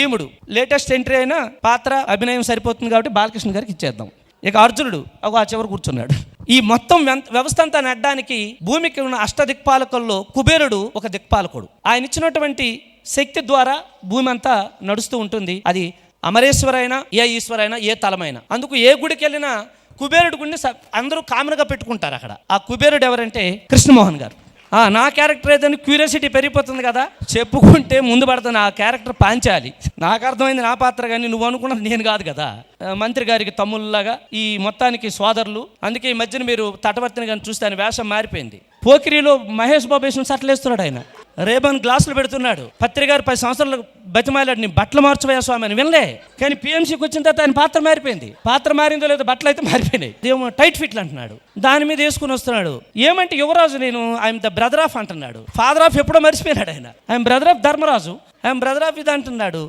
భీముడు latest entry అయినా పాత్ర అభినయం సరిపోతుంది కాబట్టి బాలకృష్ణ గారికి ఇచ్చేద్దాం. ఇక అర్జునుడు ఆ చివరి కూర్చున్నాడు. ఈ మొత్తం వ్యవస్థ అంతా నెట్టడానికి భూమికి ఉన్న అష్టదిక్పాలకుల్లో కుబేరుడు ఒక దిక్పాలకుడు. ఆయన ఇచ్చినటువంటి శక్తి ద్వారా భూమి అంతా నడుస్తూ ఉంటుంది. అది అమరేశ్వరైనా, ఏ ఈశ్వరైనా, ఏ తలమైనా. అందుకు ఏ గుడికి వెళ్ళినా కుబేరుడు గుడిని అందరూ కామన్గా పెట్టుకుంటారు అక్కడ. ఆ కుబేరుడు ఎవరంటే కృష్ణమోహన్ గారు. నా క్యారెక్టర్ ఏదని క్యూరియాసిటీ పెరిగిపోతుంది కదా, చెప్పుకుంటే ముందు పడుతుంది. ఆ క్యారెక్టర్ పాంచాలి. నాకు అర్థమైంది నా పాత్ర, కానీ నువ్వు అనుకున్నది నేను కాదు కదా. మంత్రి గారికి తమ్ముళ్ళలాగా ఈ మొత్తానికి సోదరులు. అందుకే ఈ మధ్యన మీరు తటవర్తిని కానీ చూస్తే ఆయన వేషం మారిపోయింది. పోకిరిలో మహేష్ బాబు వేసిన సట్లేస్తున్నాడు ఆయన. రేబన్ గ్లాసులు పెడుతున్నాడు. పత్రికారు 10 సంవత్సరాలు బతిమాలాడు, నీ బట్టలు మార్చవయ్యా స్వామి అని. వినలే. కానీ పిఎంసీకి వచ్చిన తర్వాత ఆయన పాత్ర మారిపోయింది. పాత్ర మారిందో లేదో బట్టలు అయితే మారిపోయినాయి. ఏమో టైట్ ఫిట్లు అంటున్నాడు, దాని మీద వేసుకుని వస్తున్నాడు. ఏమంటే యువరాజు నేను ఐఎమ్ ద బ్రదర్ ఆఫ్ అంటున్నాడు. ఫాదర్ ఆఫ్ ఎప్పుడో మర్చిపోయినాడు ఆయన. I'm brother of Dharmaraju, I'm brother of ఇది అంటున్నాడు.